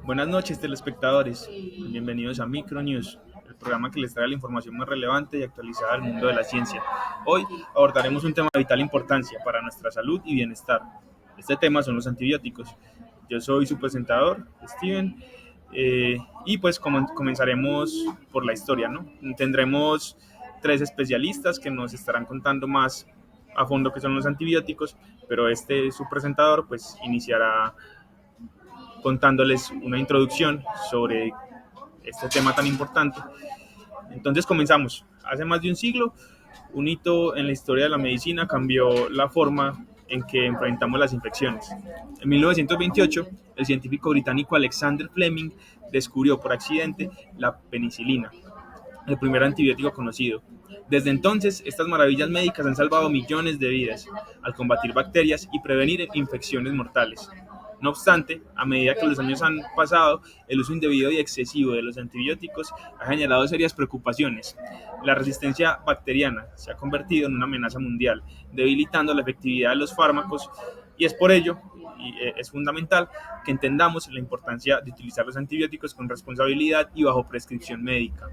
Buenas noches, telespectadores. Bienvenidos a Micronews, el programa que les trae la información más relevante y actualizada del mundo de la ciencia. Hoy abordaremos un tema de vital importancia para nuestra salud y bienestar. Este tema son los antibióticos. Yo soy su presentador, Steven, y pues comenzaremos por la historia, ¿no? Tendremos tres especialistas que nos estarán contando más a fondo qué son los antibióticos, pero su presentador, pues iniciará contándoles una introducción sobre este tema tan importante. Entonces comenzamos. Hace más de un siglo, un hito en la historia de la medicina cambió la forma en que enfrentamos las infecciones. En 1928, el científico británico Alexander Fleming descubrió por accidente la penicilina, el primer antibiótico conocido. Desde entonces, estas maravillas médicas han salvado millones de vidas al combatir bacterias y prevenir infecciones mortales. No obstante, a medida que los años han pasado, el uso indebido y excesivo de los antibióticos ha generado serias preocupaciones. La resistencia bacteriana se ha convertido en una amenaza mundial, debilitando la efectividad de los fármacos, y es por ello es fundamental que entendamos la importancia de utilizar los antibióticos con responsabilidad y bajo prescripción médica.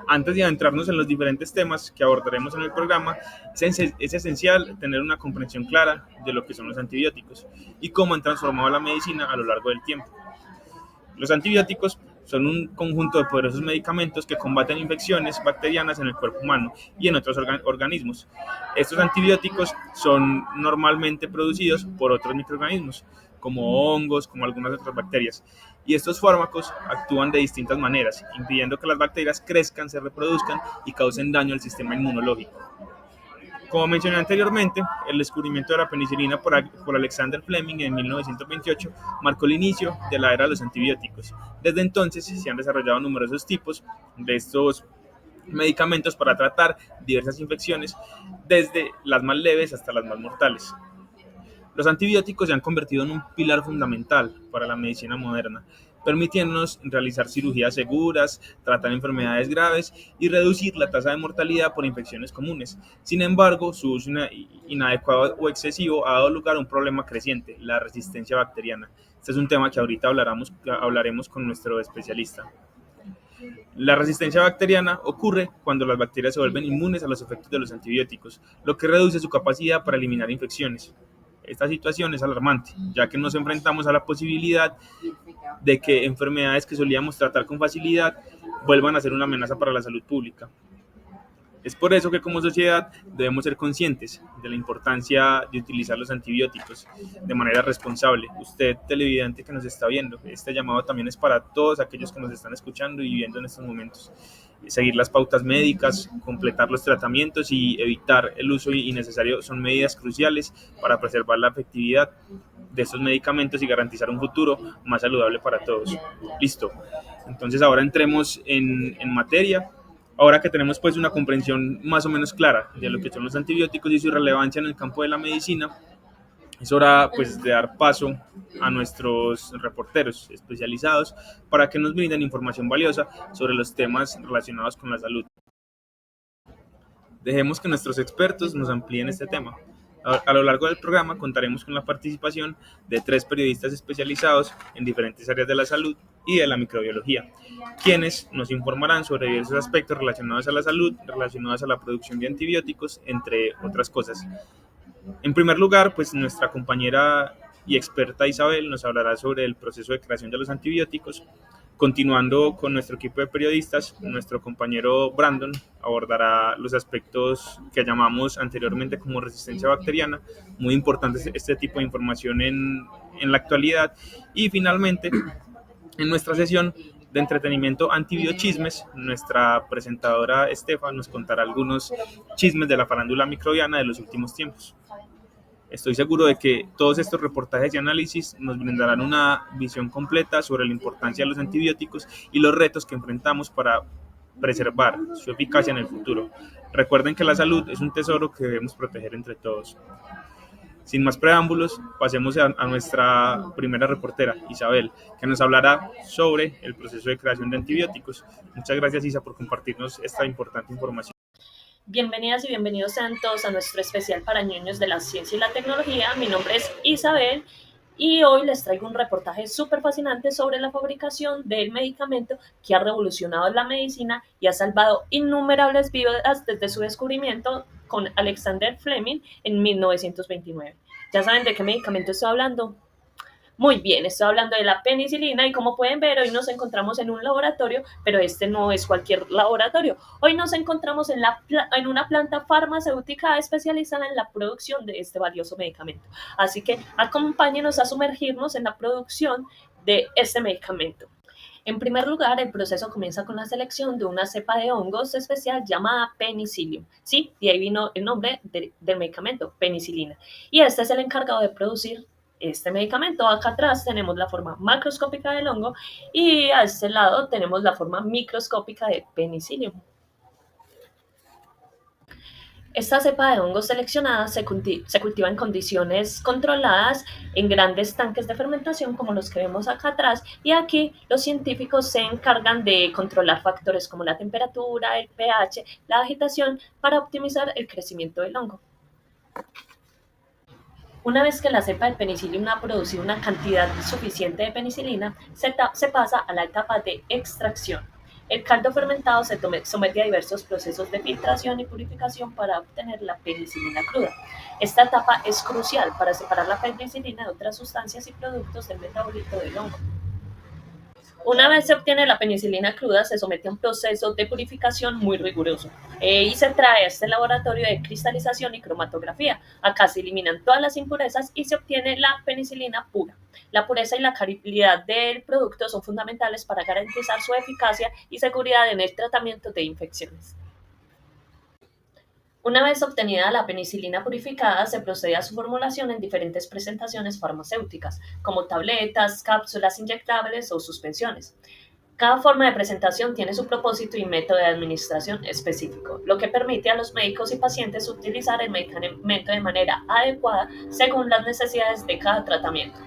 Antes de adentrarnos en los diferentes temas que abordaremos en el programa, es esencial tener una comprensión clara de lo que son los antibióticos y cómo han transformado la medicina a lo largo del tiempo. Los antibióticos son un conjunto de poderosos medicamentos que combaten infecciones bacterianas en el cuerpo humano y en otros organismos. Estos antibióticos son normalmente producidos por otros microorganismos, como hongos, como algunas otras bacterias. Y estos fármacos actúan de distintas maneras, impidiendo que las bacterias crezcan, se reproduzcan y causen daño al sistema inmunológico. Como mencioné anteriormente, el descubrimiento de la penicilina por Alexander Fleming en 1928 marcó el inicio de la era de los antibióticos. Desde entonces se han desarrollado numerosos tipos de estos medicamentos para tratar diversas infecciones, desde las más leves hasta las más mortales. Los antibióticos se han convertido en un pilar fundamental para la medicina moderna, permitiéndonos realizar cirugías seguras, tratar enfermedades graves y reducir la tasa de mortalidad por infecciones comunes. Sin embargo, su uso inadecuado o excesivo ha dado lugar a un problema creciente, la resistencia bacteriana. Este es un tema que ahorita hablaremos con nuestro especialista. La resistencia bacteriana ocurre cuando las bacterias se vuelven inmunes a los efectos de los antibióticos, lo que reduce su capacidad para eliminar infecciones. Esta situación es alarmante, ya que nos enfrentamos a la posibilidad de que enfermedades que solíamos tratar con facilidad vuelvan a ser una amenaza para la salud pública. Es por eso que como sociedad debemos ser conscientes de la importancia de utilizar los antibióticos de manera responsable. Usted, televidente que nos está viendo, este llamado también es para todos aquellos que nos están escuchando y viendo en estos momentos. Seguir las pautas médicas, completar los tratamientos y evitar el uso innecesario son medidas cruciales para preservar la efectividad de estos medicamentos y garantizar un futuro más saludable para todos. Listo. Entonces ahora entremos en materia. Ahora que tenemos pues una comprensión más o menos clara de lo que son los antibióticos y su relevancia en el campo de la medicina, es hora pues de dar paso a nuestros reporteros especializados para que nos brinden información valiosa sobre los temas relacionados con la salud. Dejemos que nuestros expertos nos amplíen este tema. A lo largo del programa contaremos con la participación de tres periodistas especializados en diferentes áreas de la salud y de la microbiología, quienes nos informarán sobre diversos aspectos relacionados a la salud, relacionados a la producción de antibióticos, entre otras cosas. En primer lugar, pues nuestra compañera y experta Isabel nos hablará sobre el proceso de creación de los antibióticos. Continuando con nuestro equipo de periodistas, nuestro compañero Brandon abordará los aspectos que llamamos anteriormente como resistencia bacteriana, muy importante este tipo de información en la actualidad. Y finalmente, en nuestra sesión de entretenimiento Antibiochismes, nuestra presentadora Estefa nos contará algunos chismes de la farándula microbiana de los últimos tiempos. Estoy seguro de que todos estos reportajes y análisis nos brindarán una visión completa sobre la importancia de los antibióticos y los retos que enfrentamos para preservar su eficacia en el futuro. Recuerden que la salud es un tesoro que debemos proteger entre todos. Sin más preámbulos, pasemos a nuestra primera reportera, Isabel, que nos hablará sobre el proceso de creación de antibióticos. Muchas gracias, Isa, por compartirnos esta importante información. Bienvenidas y bienvenidos sean todos a nuestro especial para ñoños de la ciencia y la tecnología. Mi nombre es Isabel Y hoy les traigo un reportaje súper fascinante sobre la fabricación del medicamento que ha revolucionado la medicina y ha salvado innumerables vidas desde su descubrimiento con Alexander Fleming en 1929. ¿Ya saben de qué medicamento estoy hablando? Muy bien, estoy hablando de la penicilina y como pueden ver, hoy nos encontramos en un laboratorio, pero este no es cualquier laboratorio. Hoy nos encontramos en una planta farmacéutica especializada en la producción de este valioso medicamento. Así que acompáñenos a sumergirnos en la producción de este medicamento. En primer lugar, el proceso comienza con la selección de una cepa de hongos especial llamada penicillium. Sí, y ahí vino el nombre del medicamento, penicilina. Y este es el encargado de producir este medicamento. Acá atrás tenemos la forma macroscópica del hongo y a este lado tenemos la forma microscópica de penicillium. Esta cepa de hongos seleccionada se cultiva en condiciones controladas en grandes tanques de fermentación como los que vemos acá atrás y aquí los científicos se encargan de controlar factores como la temperatura, el pH, la agitación para optimizar el crecimiento del hongo. Una vez que la cepa de penicilina ha producido una cantidad suficiente de penicilina, se pasa a la etapa de extracción. El caldo fermentado se somete a diversos procesos de filtración y purificación para obtener la penicilina cruda. Esta etapa es crucial para separar la penicilina de otras sustancias y productos del metabolito del hongo. Una vez se obtiene la penicilina cruda, se somete a un proceso de purificación muy riguroso y se trae a este laboratorio de cristalización y cromatografía. Acá se eliminan todas las impurezas y se obtiene la penicilina pura. La pureza y la calidad del producto son fundamentales para garantizar su eficacia y seguridad en el tratamiento de infecciones. Una vez obtenida la penicilina purificada, se procede a su formulación en diferentes presentaciones farmacéuticas, como tabletas, cápsulas inyectables o suspensiones. Cada forma de presentación tiene su propósito y método de administración específico, lo que permite a los médicos y pacientes utilizar el medicamento de manera adecuada según las necesidades de cada tratamiento.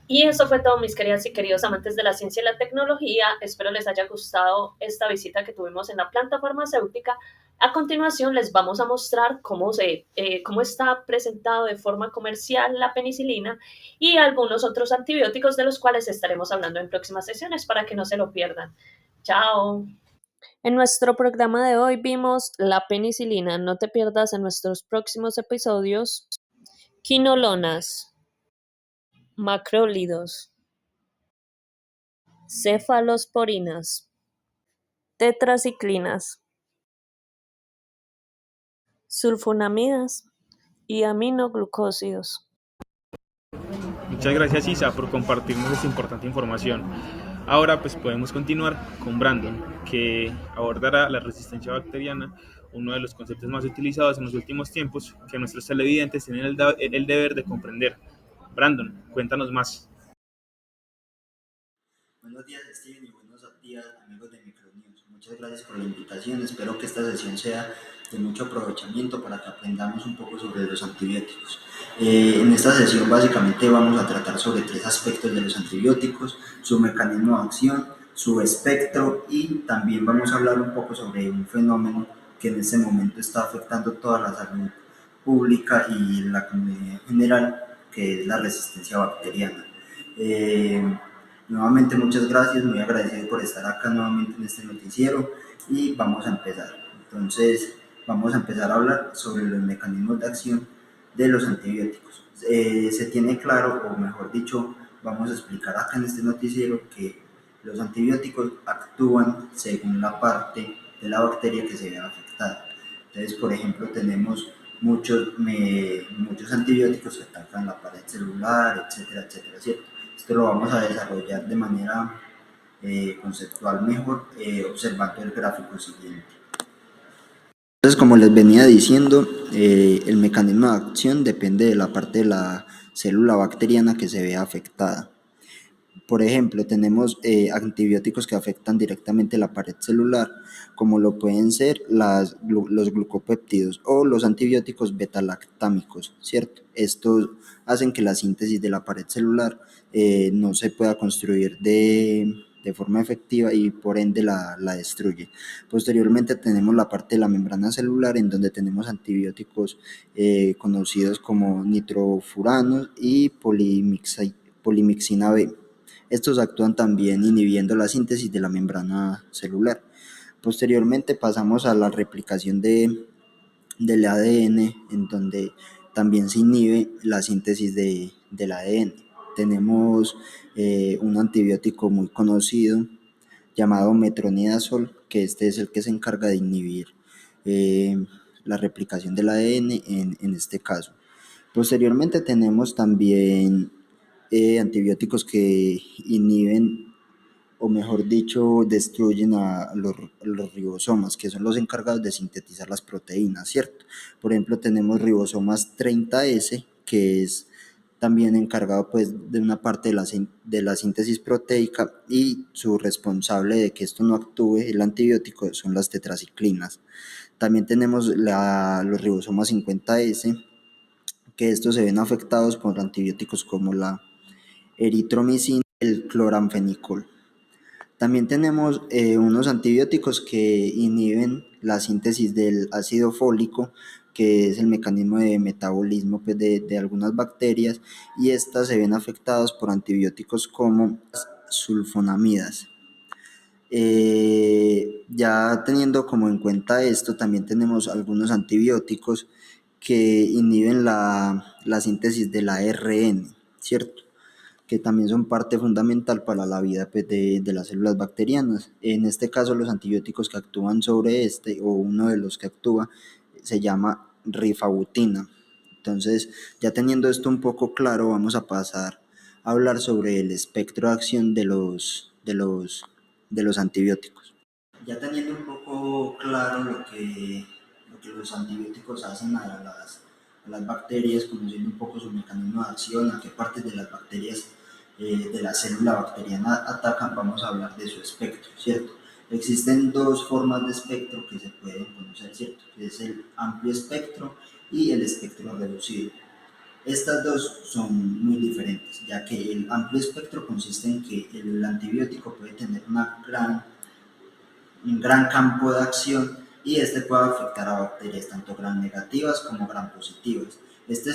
Y eso fue todo, mis queridas y queridos amantes de la ciencia y la tecnología. Espero les haya gustado esta visita que tuvimos en la planta farmacéutica. A continuación les vamos a mostrar cómo está presentado de forma comercial la penicilina y algunos otros antibióticos de los cuales estaremos hablando en próximas sesiones para que no se lo pierdan. Chao. En nuestro programa de hoy vimos la penicilina. No te pierdas en nuestros próximos episodios. Quinolonas, macrólidos, cefalosporinas, tetraciclinas, sulfonamidas y aminoglucósidos. Muchas gracias Isa por compartirnos esta importante información. Ahora pues podemos continuar con Brandon, que abordará la resistencia bacteriana, uno de los conceptos más utilizados en los últimos tiempos que nuestros televidentes tienen el deber de comprender. Brandon, cuéntanos más. Buenos días, Steven, y buenos días, amigos de Micronews. Muchas gracias por la invitación. Espero que esta sesión sea de mucho aprovechamiento para que aprendamos un poco sobre los antibióticos. En esta sesión básicamente vamos a tratar sobre tres aspectos de los antibióticos: su mecanismo de acción, su espectro, y también vamos a hablar un poco sobre un fenómeno que en este momento está afectando toda la salud pública y la comunidad en general, que es la resistencia bacteriana. Nuevamente muchas gracias, muy agradecido por estar acá nuevamente en este noticiero y vamos a empezar. Entonces vamos a empezar a hablar sobre los mecanismos de acción de los antibióticos. Se tiene claro, o mejor dicho, vamos a explicar acá en este noticiero que los antibióticos actúan según la parte de la bacteria que se vea afectada. Entonces, por ejemplo, tenemos muchos antibióticos que atacan la pared celular, etcétera, etcétera, ¿cierto? Esto lo vamos a desarrollar de manera conceptual mejor observando el gráfico siguiente. Entonces, como les venía diciendo, el mecanismo de acción depende de la parte de la célula bacteriana que se vea afectada. Por ejemplo, tenemos antibióticos que afectan directamente la pared celular, como lo pueden ser los glucopéptidos o los antibióticos betalactámicos, ¿cierto? Estos hacen que la síntesis de la pared celular no se pueda construir de forma efectiva y por ende la destruye. Posteriormente tenemos la parte de la membrana celular, en donde tenemos antibióticos conocidos como nitrofuranos y polimixina B. Estos actúan también inhibiendo la síntesis de la membrana celular. Posteriormente pasamos a la replicación del ADN, en donde también se inhibe la síntesis del ADN. Tenemos un antibiótico muy conocido llamado metronidazol, que este es el que se encarga de inhibir la replicación del ADN en este caso. Posteriormente tenemos también antibióticos que inhiben, o mejor dicho, destruyen a los ribosomas, que son los encargados de sintetizar las proteínas, ¿cierto? Por ejemplo, tenemos ribosomas 30S, que es también encargado pues de una parte de la síntesis proteica, y su responsable de que esto no actúe, el antibiótico, son las tetraciclinas. También tenemos los ribosomas 50S, que estos se ven afectados por antibióticos como la eritromicina y el cloranfenicol. También tenemos unos antibióticos que inhiben la síntesis del ácido fólico, que es el mecanismo de metabolismo pues, de algunas bacterias, y estas se ven afectadas por antibióticos como sulfonamidas. Ya teniendo como en cuenta esto, también tenemos algunos antibióticos que inhiben la síntesis de la ARN, ¿cierto? Que también son parte fundamental para la vida pues, de las células bacterianas. En este caso, los antibióticos que actúan sobre este, o uno de los que actúa, se llama rifabutina. Entonces, ya teniendo esto un poco claro, vamos a pasar a hablar sobre el espectro de acción de los antibióticos. Ya teniendo un poco claro lo que los antibióticos hacen a las bacterias, conociendo un poco su mecanismo de acción, a qué partes de las bacterias, de la célula bacteriana atacan, vamos a hablar de su espectro, ¿cierto? Existen dos formas de espectro que se pueden conocer, ¿cierto? Que es el amplio espectro y el espectro reducido. Estas dos son muy diferentes, ya que el amplio espectro consiste en que el antibiótico puede tener un gran campo de acción, y este puede afectar a bacterias tanto gram negativas como gram positivas. Este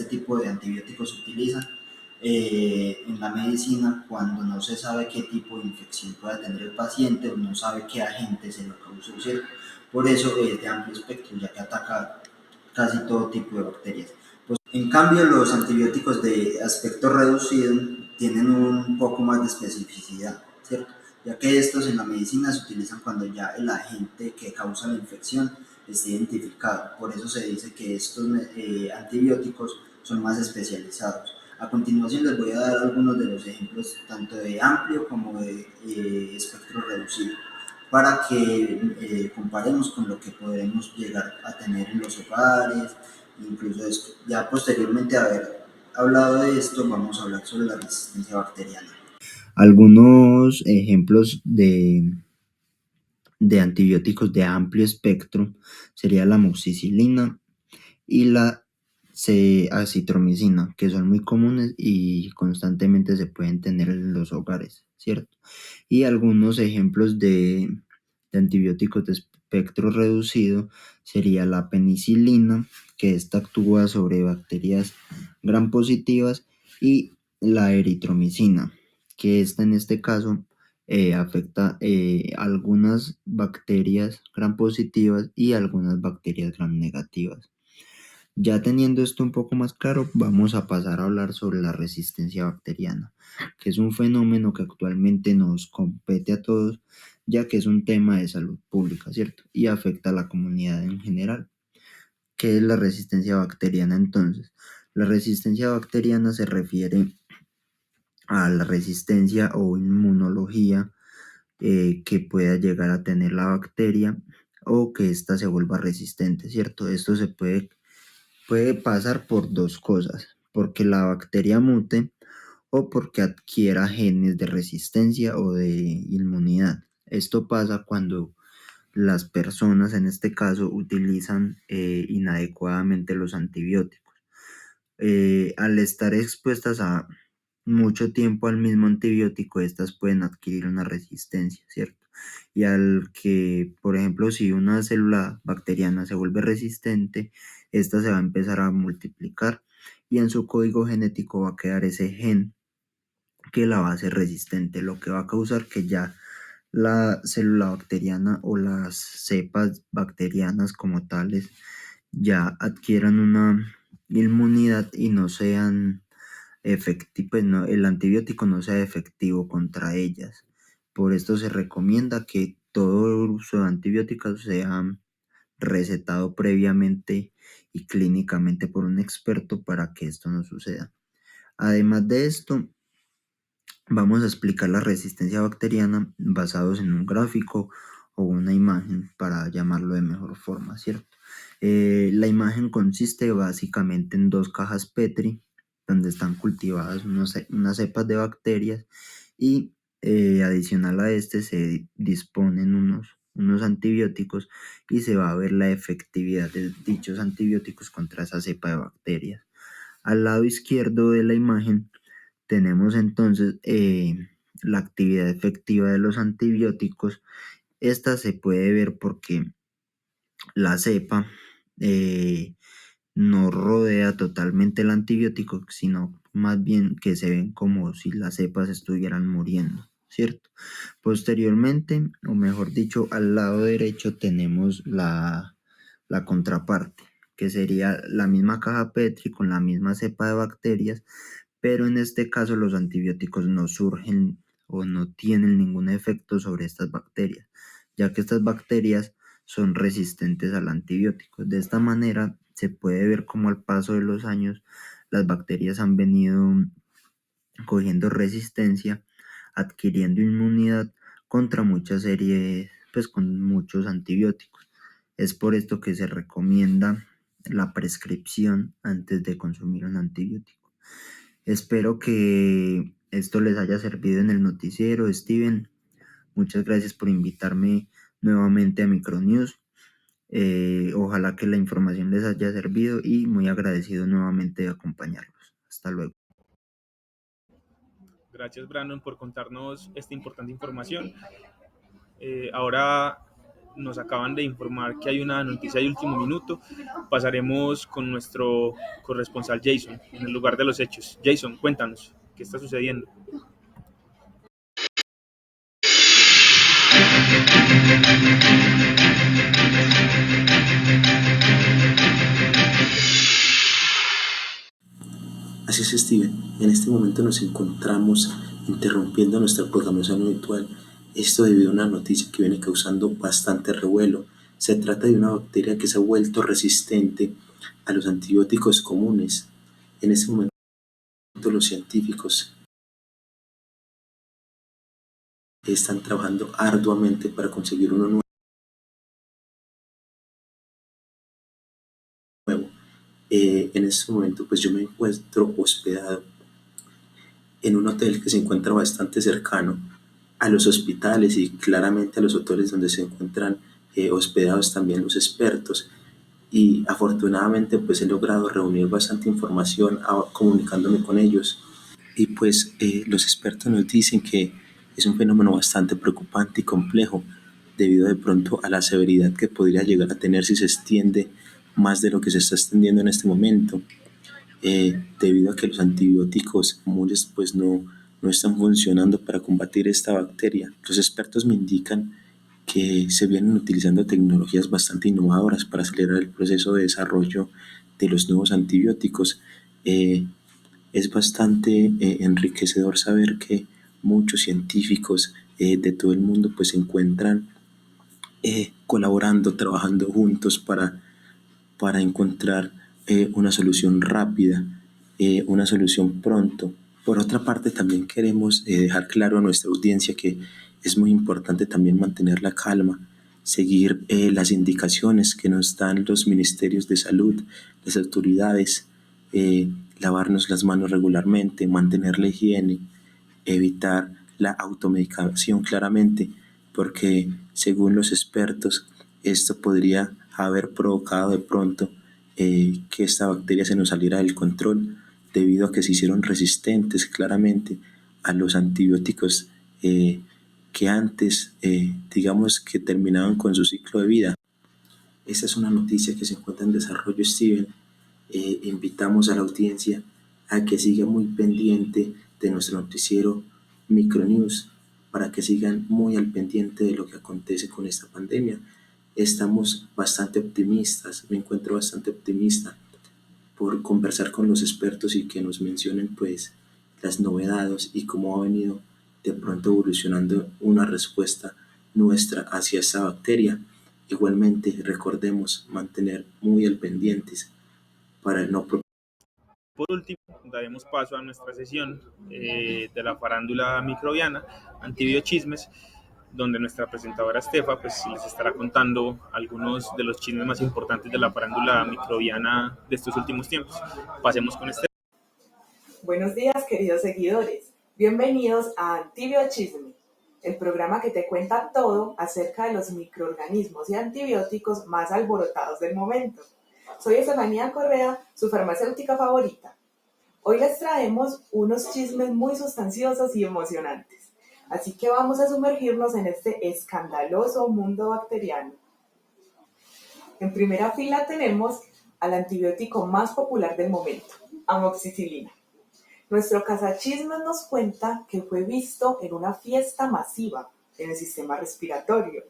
tipo de antibióticos se utilizan en la medicina cuando no se sabe qué tipo de infección pueda tener el paciente o no sabe qué agente se lo causó, ¿cierto? Por eso es de amplio espectro, ya que ataca casi todo tipo de bacterias. Pues, en cambio, los antibióticos de aspecto reducido tienen un poco más de especificidad, ¿cierto? Ya que estos en la medicina se utilizan cuando ya el agente que causa la infección está identificado. Por eso se dice que estos antibióticos son más especializados. A continuación les voy a dar algunos de los ejemplos tanto de amplio como de espectro reducido, para que comparemos con lo que podremos llegar a tener en los hogares, incluso esto. Ya posteriormente a haber hablado de esto, vamos a hablar sobre la resistencia bacteriana. Algunos ejemplos de antibióticos de amplio espectro sería la amoxicilina y la acitromicina, que son muy comunes y constantemente se pueden tener en los hogares, ¿cierto? Y algunos ejemplos de antibióticos de espectro reducido sería la penicilina, que esta actúa sobre bacterias gram positivas, y la eritromicina, que esta en este caso afecta algunas bacterias gram positivas y algunas bacterias gram negativas. Ya teniendo esto un poco más claro, vamos a pasar a hablar sobre la resistencia bacteriana, que es un fenómeno que actualmente nos compete a todos, ya que es un tema de salud pública, ¿cierto? Y afecta a la comunidad en general. ¿Qué es la resistencia bacteriana entonces? La resistencia bacteriana se refiere a la resistencia o inmunología que pueda llegar a tener la bacteria, o que ésta se vuelva resistente, ¿cierto? Esto se puede pasar por dos cosas: porque la bacteria mute o porque adquiera genes de resistencia o de inmunidad. Esto pasa cuando las personas, en este caso, utilizan inadecuadamente los antibióticos. Al estar expuestas mucho tiempo al mismo antibiótico, estas pueden adquirir una resistencia, ¿cierto? Y al que, por ejemplo, si una célula bacteriana se vuelve resistente, esta se va a empezar a multiplicar y en su código genético va a quedar ese gen que la va a hacer resistente, lo que va a causar que ya la célula bacteriana o las cepas bacterianas como tales ya adquieran una inmunidad y no sean efectivo, pues no, el antibiótico no sea efectivo contra ellas. Por esto se recomienda que todo uso de antibióticos sea recetado previamente y clínicamente por un experto para que esto no suceda. Además de esto, vamos a explicar la resistencia bacteriana basados en un gráfico o una imagen para llamarlo de mejor forma, ¿cierto? La imagen consiste básicamente en dos cajas Petri donde están cultivadas unas cepas de bacterias y adicional a este se disponen unos antibióticos y se va a ver la efectividad de dichos antibióticos contra esa cepa de bacterias. Al lado izquierdo de la imagen tenemos entonces la actividad efectiva de los antibióticos. Esta se puede ver porque la cepa no rodea totalmente el antibiótico, sino más bien que se ven como si las cepas estuvieran muriendo, ¿cierto? Posteriormente, o mejor dicho, al lado derecho tenemos la contraparte, que sería la misma caja Petri con la misma cepa de bacterias, pero en este caso los antibióticos no surgen o no tienen ningún efecto sobre estas bacterias, ya que estas bacterias son resistentes al antibiótico. De esta manera se puede ver cómo al paso de los años las bacterias han venido cogiendo resistencia, adquiriendo inmunidad contra muchas series, pues con muchos antibióticos. Es por esto que se recomienda la prescripción antes de consumir un antibiótico. Espero que esto les haya servido en el noticiero, Steven. Muchas gracias por invitarme nuevamente a Micronews. Ojalá que la información les haya servido y muy agradecido nuevamente de acompañarlos. Hasta luego. Gracias, Brandon, por contarnos esta importante información. Ahora nos acaban de informar que hay una noticia de último minuto. Pasaremos con nuestro corresponsal Jason en el lugar de los hechos. Jason, cuéntanos, ¿qué está sucediendo? Así es, Steven. En este momento nos encontramos interrumpiendo nuestra programación habitual. Esto debido a una noticia que viene causando bastante revuelo. Se trata de una bacteria que se ha vuelto resistente a los antibióticos comunes. En este momento los científicos están trabajando arduamente para conseguir uno nuevo. En este momento pues yo me encuentro hospedado en un hotel que se encuentra bastante cercano a los hospitales y claramente a los hoteles donde se encuentran hospedados también los expertos. Y afortunadamente pues he logrado reunir bastante información comunicándome con ellos. Y pues los expertos nos dicen que es un fenómeno bastante preocupante y complejo debido de pronto a la severidad que podría llegar a tener si se extiende más de lo que se está extendiendo en este momento. Debido a que los antibióticos comunes pues no están funcionando para combatir esta bacteria. Los expertos me indican que se vienen utilizando tecnologías bastante innovadoras para acelerar el proceso de desarrollo de los nuevos antibióticos. Es bastante enriquecedor saber que muchos científicos de todo el mundo pues se encuentran colaborando, trabajando juntos para encontrar una solución rápida, una solución pronto. Por otra parte, también queremos dejar claro a nuestra audiencia que es muy importante también mantener la calma, seguir las indicaciones que nos dan los ministerios de salud, las autoridades, lavarnos las manos regularmente, mantener la higiene, evitar la automedicación claramente, porque según los expertos, esto podría haber provocado de pronto que esta bacteria se nos saliera del control debido a que se hicieron resistentes claramente a los antibióticos que antes, digamos que terminaban con su ciclo de vida. Esa es una noticia que se encuentra en desarrollo, Steven. Invitamos a la audiencia a que siga muy pendiente de nuestro noticiero Micronews para que sigan muy al pendiente de lo que acontece con esta pandemia. Estamos bastante optimistas, me encuentro bastante optimista por conversar con los expertos y que nos mencionen pues las novedades y cómo ha venido de pronto evolucionando una respuesta nuestra hacia esta bacteria. Igualmente recordemos mantener muy al pendientes para no. Por último, daremos paso a nuestra sesión de la farándula microbiana, Antibiochismes, donde nuestra presentadora Estefa pues, les estará contando algunos de los chismes más importantes de la farándula microbiana de estos últimos tiempos. Pasemos con Estefa. Buenos días, queridos seguidores. Bienvenidos a Antibiochisme, el programa que te cuenta todo acerca de los microorganismos y antibióticos más alborotados del momento. Soy Estefanía Correa, su farmacéutica favorita. Hoy les traemos unos chismes muy sustanciosos y emocionantes, así que vamos a sumergirnos en este escandaloso mundo bacteriano. En primera fila tenemos al antibiótico más popular del momento, amoxicilina. Nuestro cazachismes nos cuenta que fue visto en una fiesta masiva en el sistema respiratorio.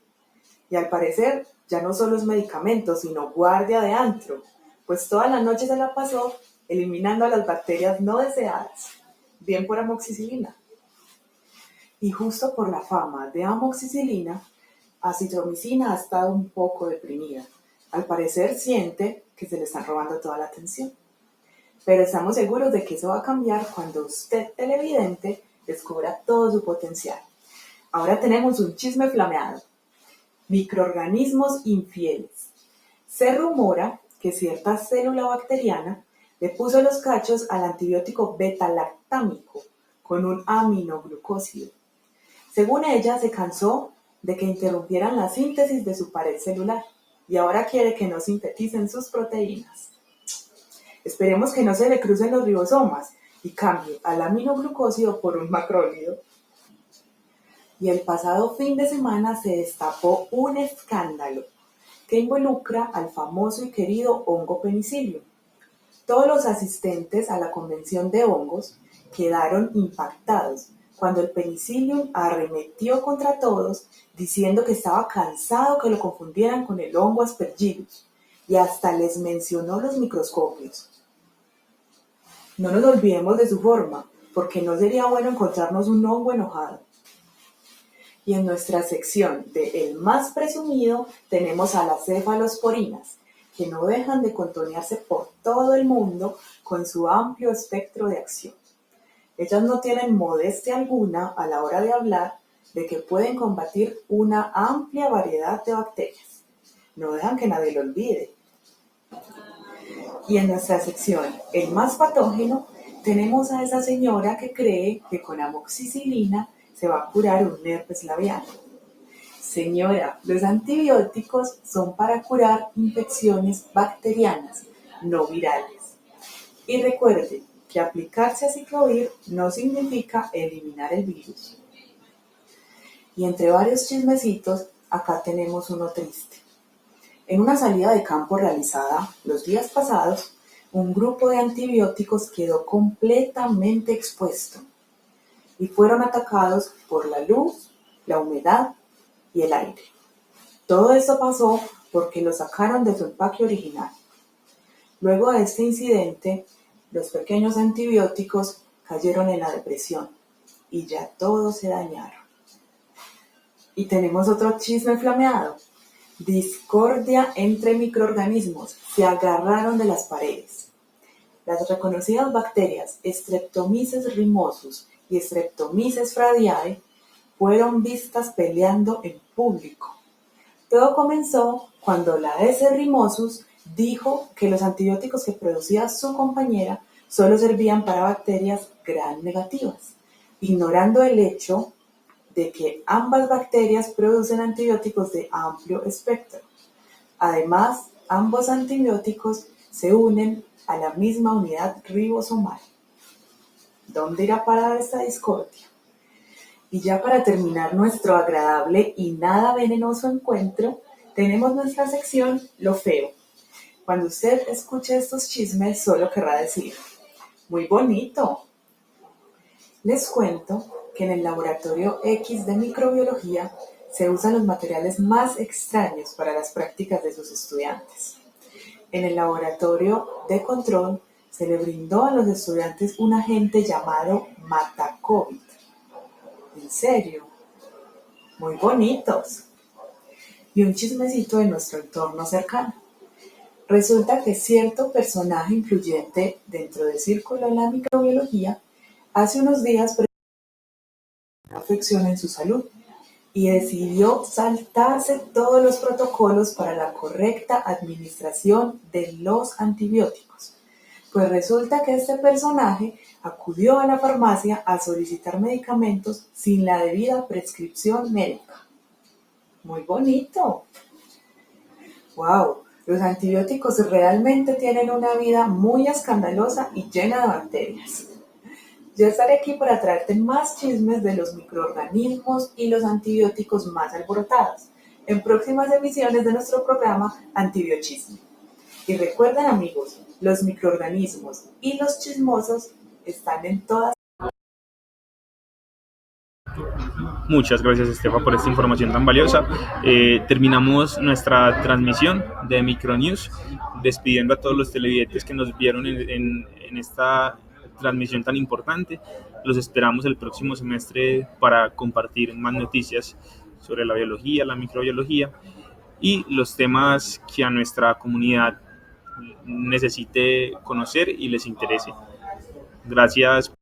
Y al parecer ya no solo es medicamento, sino guardia de antro, pues toda la noche se la pasó eliminando a las bacterias no deseadas, bien por amoxicilina. Y justo por la fama de amoxicilina, acitromicina ha estado un poco deprimida. Al parecer siente que se le están robando toda la atención. Pero estamos seguros de que eso va a cambiar cuando usted, televidente, descubra todo su potencial. Ahora tenemos un chisme flameado. Microorganismos infieles. Se rumora que cierta célula bacteriana le puso los cachos al antibiótico beta-lactámico con un aminoglucósido. Según ella, se cansó de que interrumpieran la síntesis de su pared celular y ahora quiere que no sinteticen sus proteínas. Esperemos que no se le crucen los ribosomas y cambie al aminoglucósido por un macrólido. Y el pasado fin de semana se destapó un escándalo que involucra al famoso y querido hongo penicillium. Todos los asistentes a la convención de hongos quedaron impactados cuando el penicillium arremetió contra todos diciendo que estaba cansado que lo confundieran con el hongo aspergillus y hasta les mencionó los microscopios. No nos olvidemos de su forma, porque no sería bueno encontrarnos un hongo enojado. Y en nuestra sección de El más presumido tenemos a las cefalosporinas, que no dejan de contonearse por todo el mundo con su amplio espectro de acción. Ellas no tienen modestia alguna a la hora de hablar de que pueden combatir una amplia variedad de bacterias. No dejan que nadie lo olvide. Y en nuestra sección El más patógeno tenemos a esa señora que cree que con amoxicilina se va a curar un herpes labial. Señora, los antibióticos son para curar infecciones bacterianas, no virales. Y recuerde que aplicarse aciclovir no significa eliminar el virus. Y entre varios chismecitos, acá tenemos uno triste. En una salida de campo realizada los días pasados, un grupo de antibióticos quedó completamente expuesto y fueron atacados por la luz, la humedad y el aire. Todo esto pasó porque lo sacaron de su empaque original. Luego de este incidente, los pequeños antibióticos cayeron en la depresión y ya todos se dañaron. Y tenemos otro chisme flameado. Discordia entre microorganismos, se agarraron de las paredes. Las reconocidas bacterias Streptomyces rimosus y Streptomyces fradiae fueron vistas peleando en público. Todo comenzó cuando la S. rimosus dijo que los antibióticos que producía su compañera solo servían para bacterias gram negativas, ignorando el hecho de que ambas bacterias producen antibióticos de amplio espectro. Además, ambos antibióticos se unen a la misma unidad ribosomal. ¿Dónde irá a parar esta discordia? Y ya para terminar nuestro agradable y nada venenoso encuentro, tenemos nuestra sección Lo Feo. Cuando usted escuche estos chismes, solo querrá decir, muy bonito. Les cuento que en el laboratorio X de microbiología se usan los materiales más extraños para las prácticas de sus estudiantes. En el laboratorio de control se le brindó a los estudiantes un agente llamado Matacovid. ¿En serio? Muy bonitos. Y un chismecito de nuestro entorno cercano. Resulta que cierto personaje influyente dentro del círculo de la microbiología hace unos días presentó una afección en su salud y decidió saltarse todos los protocolos para la correcta administración de los antibióticos. Pues resulta que este personaje acudió a la farmacia a solicitar medicamentos sin la debida prescripción médica. Muy bonito. ¡Wow! Los antibióticos realmente tienen una vida muy escandalosa y llena de bacterias. Yo estaré aquí para traerte más chismes de los microorganismos y los antibióticos más alborotados en próximas emisiones de nuestro programa Antibiochisme. Y recuerden, amigos, los microorganismos y los chismosos están en todas. Muchas gracias, Estefa, por esta información tan valiosa. Terminamos nuestra transmisión de Micronews, despidiendo a todos los televidentes que nos vieron en esta transmisión tan importante. Los esperamos el próximo semestre para compartir más noticias sobre la biología, la microbiología y los temas que a nuestra comunidad necesite conocer y les interese. Gracias.